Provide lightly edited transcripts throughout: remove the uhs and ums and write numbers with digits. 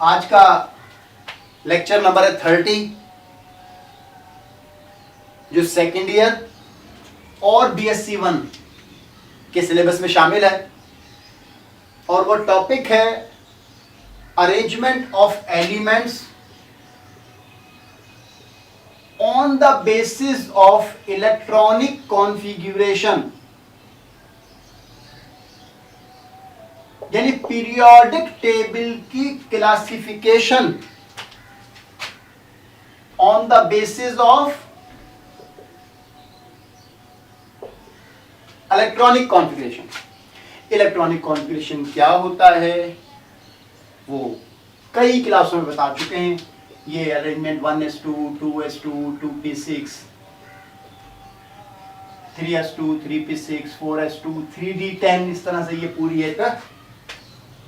आज का lecture number है 30, जो सेकेंड ईयर और बीएससी 1 के सिलेबस में शामिल है, और वो टॉपिक है arrangement of elements on the basis of electronic configuration, यानी पीरियोडिक टेबल की classification on the basis of electronic configuration. Electronic configuration क्या होता है वो कई क्लासों में बता चुके हैं। ये arrangement 1s2, 2s2, 2p6, 3s2, 3p6, 4s2, 3d10, इस तरह से ये पूरी एक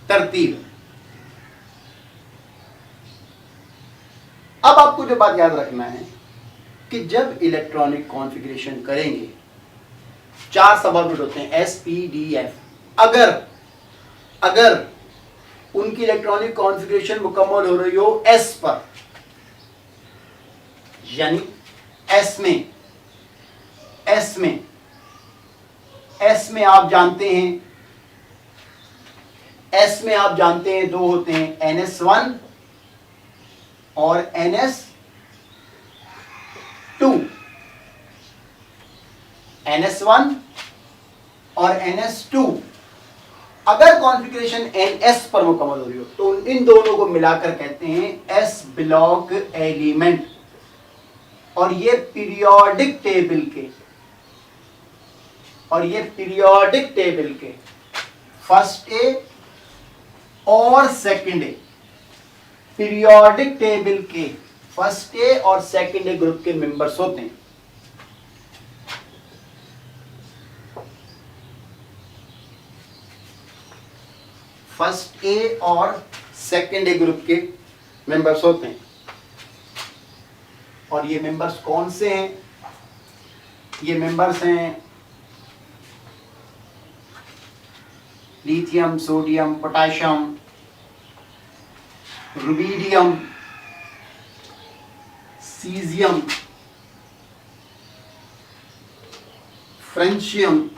तरतीब। अब आपको जो बात याद रखना है कि जब इलेक्ट्रॉनिक कॉन्फ़िगरेशन करेंगे, 4 सब ऑर्बिट होते हैं S, P, D, F। अगर उनकी इलेक्ट्रॉनिक कॉन्फ़िगरेशन मुकम्मल हो रही हो S पर, यानी S में आप जानते हैं दो होते हैं, NS1 और NS2। NS1 और NS2 अगर कॉन्फ़िगरेशन NS पर मुकम्मल हो रही हो तो इन दोनों को मिलाकर कहते हैं S ब्लॉक एलिमेंट। और ये पीरियोडिक टेबल के फर्स्ट ए और सेकंड ए, पीरियोडिक टेबल के फर्स्ट ए और सेकंड ए ग्रुप के मेंबर्स होते हैं। फर्स्ट ए और सेकंड ए ग्रुप के मेंबर्स होते हैं। और ये मेंबर्स कौन से हैं? ये मेंबर्स हैं lithium, sodium, potassium, rubidium, caesium, francium.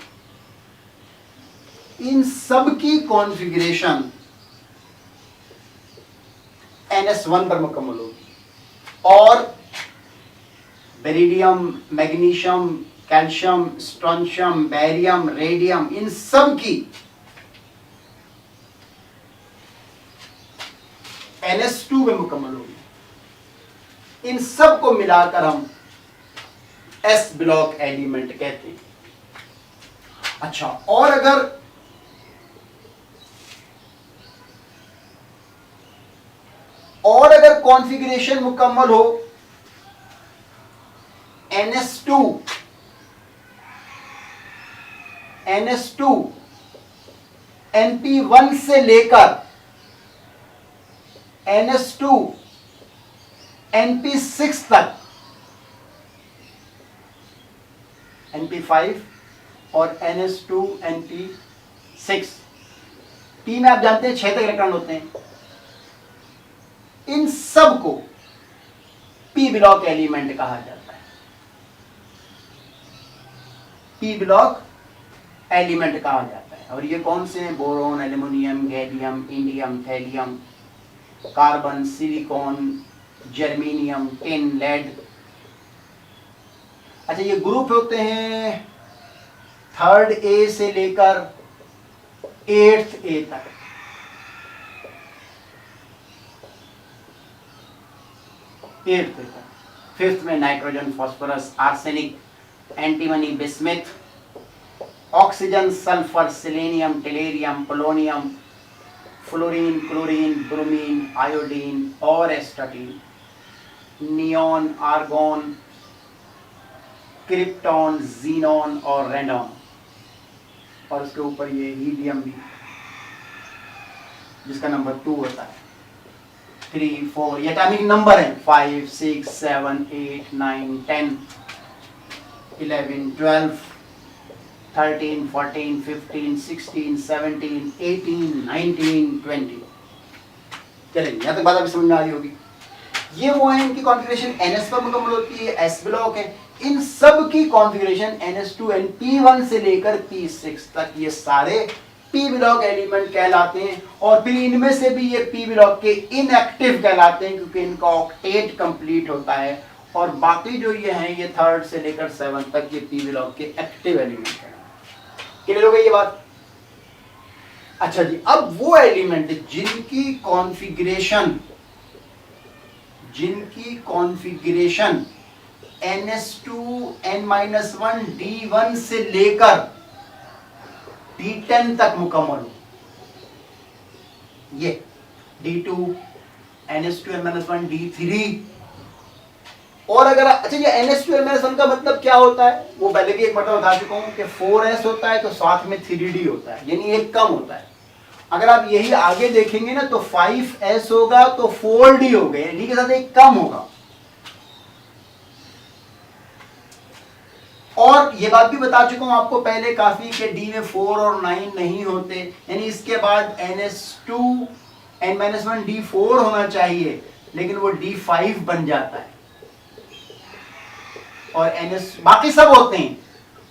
इन सब की कॉन्फ़िगरेशन NS1 पर मुकम्मल होगी। और beryllium, magnesium, calcium, strontium, barium, radium, इन सब की NS2 में मुकम्मल होगी। इन सब को मिलाकर हम S ब्लॉक एलिमेंट कहते हैं। अच्छा, और अगर कॉन्फ़िगरेशन मुकम्मल हो NS2 NP1 से लेकर NS2 NP6 तक, NP5 और NS2 NP6, P में आप जानते हैं 6 तक इलेक्ट्रॉन होते हैं। इन सब को P ब्लॉक एलिमेंट कहा जाता है। P ब्लॉक एलिमेंट कहा जाता है। और ये कौन से हैं? Boron, aluminium, gallium, indium, thallium, carbon, silicon, germanium, tin, lead. अच्छा, ये ग्रुप होते हैं 3rd A से लेकर 8th A तक। फिफ्थ में nitrogen, phosphorus, arsenic, antimony, bismuth, oxygen, sulphur, selenium, tellurium, polonium, fluorine, chlorine, bromine, iodine और astatine, neon, argon, krypton, xenon और रेडॉन। और उसके ऊपर ये हीलियम भी, जिसका नंबर 2 होता है। 3, 4 ये एटॉमिक नंबर है। 5, 6, 7, 8, 9, 10, 11, 12, 13, 14, 15, 16, 17, 18, 19, 20। चलेंगे, यहाँ तक बात अभी समझ में आ रही होगी। ये वो है, इनकी कॉन्फ़िगरेशन NS पर मुकम्मल होती है, S ब्लॉक है। इन सब की कॉन्फ़िगरेशन NS2 P1 से लेकर P6 तक ये सारे P ब्लॉक एलिमेंट कहलाते हैं, और फिर इनमें से भी ये P ब्लॉक के इनएक्टिव कहलाते हैं क्योंकि इनका ऑक्टेट कंप्लीट होता है, और बाकी जो ये हैं ये 3rd से लेकर 7th तक ये P ब्लॉक के एक्टिव एलिमेंट हैं। क्लियर हो गई ये बात? अच्छा जी, अब वो एलिमेंट जिनकी कॉन्फ़िगरेशन NS2N-1 D1 से लेकर D10 तक मुकम्मल हो, ये D2 NS2N-1 D3, और अगर अच्छा ये NS2N-1 का मतलब क्या होता है वो पहले भी एक मतलब बता चुका हूं कि 4s होता है तो साथ में 3d होता है, यानी एक कम होता है। अगर आप यही आगे देखेंगे ना तो 5s होगा तो 4d हो गए, d के साथ एक कम होगा। और ये बात भी बता चुका हूं आपको पहले काफी कि d में 4 और 9 नहीं होते, यानी इसके बाद NS2N-1 D4 होना चाहिए, लेकिन वो D5 बन जाता है, और NS बाकी सब होते हैं,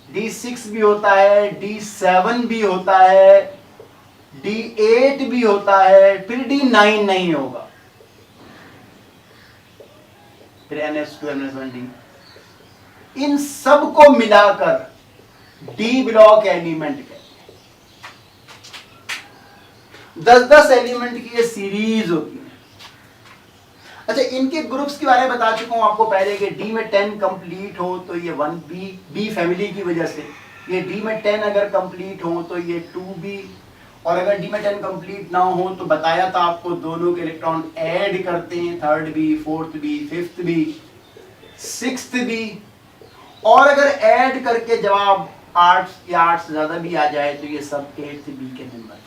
D6 भी होता है, D7 भी होता है, D8 भी होता है, फिर D9 नहीं होगा, फिर NS2N-1 D। इन सब को मिलाकर D ब्लॉक एलिमेंट कहते हैं। 10-10 एलिमेंट की ये सीरीज होती है। अच्छा, इनके ग्रुप्स के बारे में बता चुका हूं आपको पहले कि D में 10 कंप्लीट हो तो ये 1B, B फैमिली की वजह से, ये D में 10 अगर कंप्लीट हो तो ये 2B, और अगर D में 10 कंप्लीट ना हो तो बताया था आपको दोनों के इलेक्ट्रॉन ऐड करते हैं, 3rd B, 4th B, 5th B, 6th B, और अगर ऐड करके जवाब 8 या 8 से ज्यादा भी आ जाए तो ये सब 8th B के मेंबर है।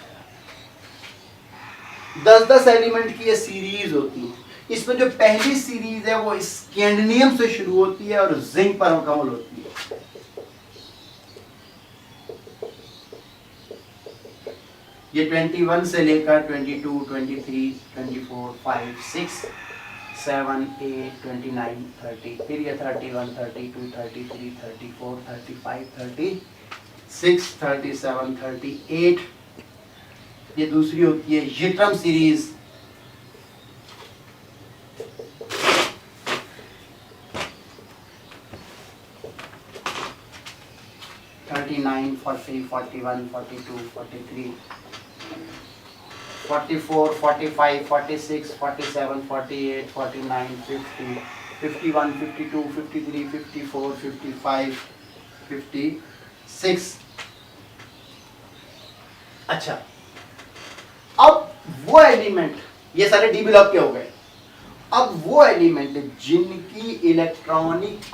10-10 एलिमेंट की ये सीरीज होती है। इसमें जो पहली सीरीज है वो स्कैंडियम से शुरू होती है और जिंक पर मुकम्मल होती है। ये 21 से लेकर 22, 23, 24, 5, 6, 7, 8, 29, 30, फिर ये 31, 32, 33, 34, 35, 36, 37, 38, ये दूसरी होती है यिट्रम सीरीज। (39, 40, 41, 42, 43, 44, 45, 46, 47, 48, 49, 50, 51, 52, 53, 54, 55, 56। अच्छा, अब वो एलिमेंट, ये सारे डी ब्लॉक के हो गए। अब वो एलिमेंट जिनकी इलेक्ट्रॉनिक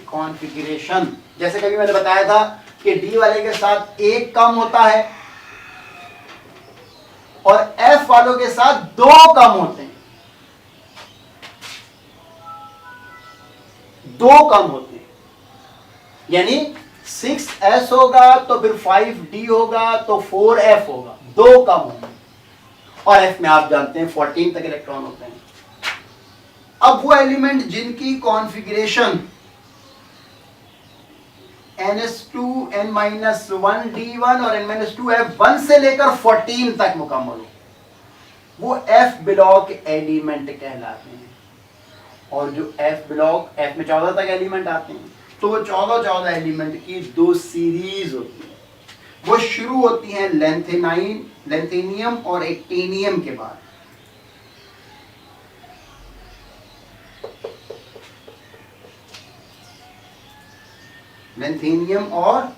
कॉन्फ़िगरेशन जैसे कभी मैंने बताया था कि डी वाले के साथ एक कम होता है और एफ वालों के साथ 2 कम होते हैं, 2 कम होते हैं, यानी 6s होगा तो फिर 5d होगा तो 4f होगा, 2 कम होंगे, और f में आप जानते हैं 14 तक इलेक्ट्रॉन होते हैं। अब वो एलिमेंट जिनकी कॉन्फ़िगरेशन NS2N-1 D1 और N-2F1 से लेकर 14 तक मुकम्मल हो, वो F ब्लॉक एलिमेंट कहलाते हैं। और जो F ब्लॉक, F में 14 तक एलिमेंट आते हैं, तो वो 14 एलिमेंट की 2 सीरीज होती है। वो शुरू होती हैं लेंथेनियम और एक्टिनियम के बाद। लेंथेनियम और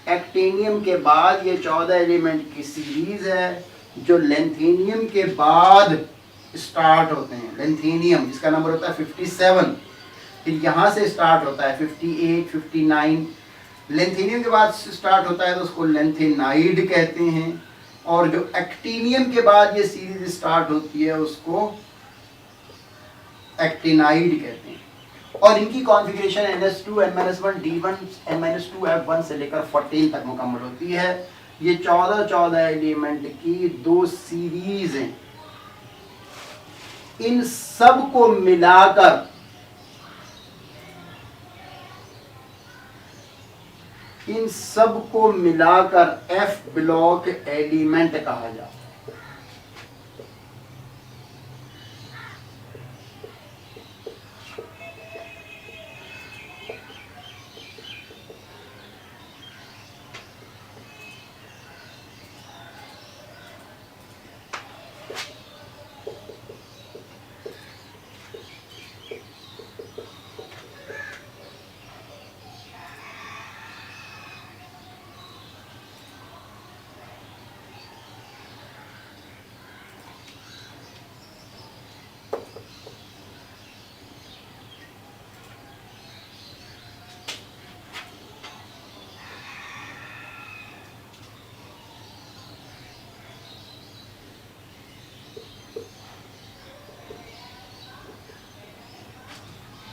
एक्टिनियम के बाद ये 14 एलिमेंट की सीरीज है, जो लेंथेनियम के बाद स्टार्ट होते हैं। लेंथेनियम जिसका नंबर होता है 57, फिर यहाँ से स्टार्ट होता है 58, 59। लेंथेनियम के बाद स्टार्ट होता है तो उसको लेंथेनाइड कहते हैं, और जो एक्टिनियम के बाद ये सीरीज स्टार्ट होती है उसको एक्टिनाइड कहते हैं। और इनकी कॉन्फ़िगरेशन NS2N-1 D1 N-2F1 से लेकर 14 तक मुकम्मल होती है। ये 14 एलिमेंट की 2 सीरीज हैं, इन सब को मिलाकर एफ ब्लॉक एलिमेंट कहा जाता है।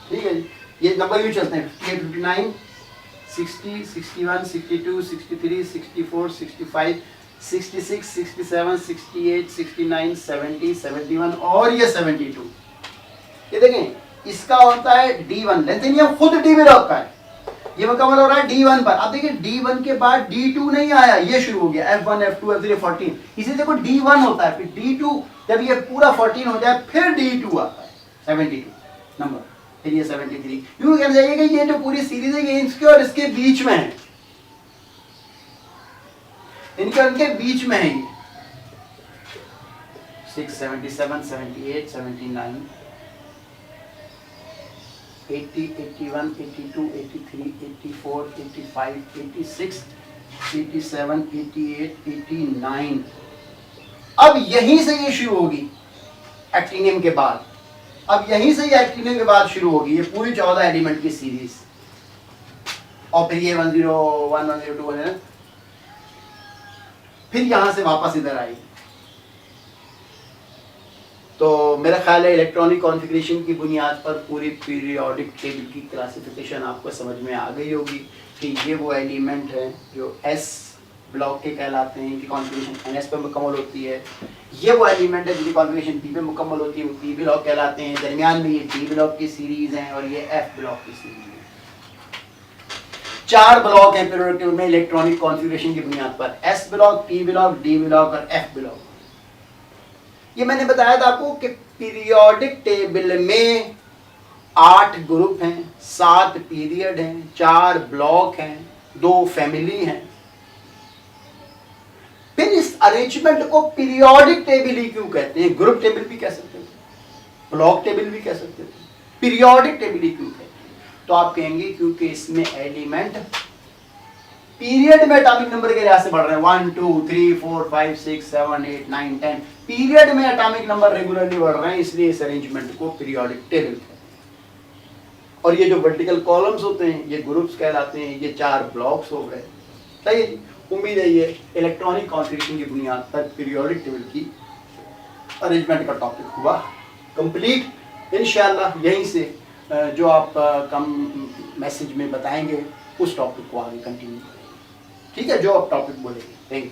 ठीक है जी, ये नंबर यूं चलते हैं 59, 60, 61, 62, 63, 64, 65, 66, 67, 68, 69, 70, 71 और ये 72। ये देखें, इसका होता है D1 लेंथेनियम, खुद डी ब्लॉक का है, ये मुकम्मल हो रहा है D1 पर। अब देखिए D1 के बाद D2 नहीं आया, ये शुरू हो गया F1, F2, F3, 14, इसे देखो D1 होता है, फिर D2, जब ये पूरा 14 हो जाए फिर D2 आता है 72 नंबर, फिर ये 73। यूं कह जाइए कि ये जो पूरी सीरीज है ये इसके और इसके बीच में है, इनके उनके बीच में है ये 6, 77, 78, 79, 80, 81, 82, 83, 84, 85, 86, 87, 88, 89। अब यहीं से ये शुरू होगी एक्टिनियम के बाद, अब यहीं से ये एक्टिनियम के बाद शुरू होगी ये पूरी 14 एलिमेंट की सीरीज, और फिर ये 101, 102 है, फिर यहां से वापस इधर आएगी। तो मेरा ख्याल है इलेक्ट्रॉनिक कॉन्फ़िगरेशन की बुनियाद पर पूरी पीरियोडिक टेबल की क्लासिफिकेशन आपको समझ में आ गई होगी कि ये वो एलिमेंट हैं जो एस ब्लॉक के कहलाते हैं, इनकी कॉन्फ़िगरेशन एनएस पे मुकम्मल होती है। ये वो एलिमेंट है जिनकी कॉन्फ़िगरेशन पी पे मुकम्मल होती है, वो पी ब्लॉक कहलाते हैं। दरमियान में ये डी ब्लॉक की सीरीज़ हैं और ये एफ ब्लॉक की सीरीज़ है। 4 ब्लॉक हैं पीरियोडिक टेबल में इलेक्ट्रॉनिक कॉन्फ़िगरेशन की बुनियाद पर, S block, P block, D block और एफ ब्लॉक। ये मैंने बताया था आपको कि पीरियोडिक टेबल में 8 ग्रुप हैं, 7 पीरियड हैं, 4 ब्लॉक हैं, 2 फैमिली हैं। फिर इस अरेंजमेंट को पीरियोडिक टेबल ही क्यों कहते हैं? ग्रुप टेबल भी कह सकते थे, ब्लॉक टेबल भी कह सकते थे, पीरियोडिक टेबल ही क्यों कहते हैं? तो आप कहेंगे क्योंकि इसमें एलिमेंट पीरियड में एटॉमिक नंबर के लिहाज से बढ़ रहे हैं, 1, 2, 3, 4, 5, 6, 7, 8, 9, 10 पीरियड में एटॉमिक नंबर रेगुलरली बढ़ रहे हैं, इसलिए इस अरेंजमेंट को पीरियोडिक टेबल कहते हैं। और ये जो वर्टिकल कॉलम्स होते हैं ये ग्रुप्स कहलाते हैं, ये 4 ब्लॉक्स हो गए। सही है, उम्मीद है ये इलेक्ट्रॉनिक कॉन्फ़िगरेशन की बुनियाद पर पीरियोडिक टेबल की अरेंजमेंट का टॉपिक हुआ कंप्लीट। इंशाल्लाह यहीं से जो आप कम मैसेज में बताएंगे उस टॉपिक को आगे कंटिन्यू करेंगे। ठीक है, जो आप टॉपिक बोलेंगे। Thank you.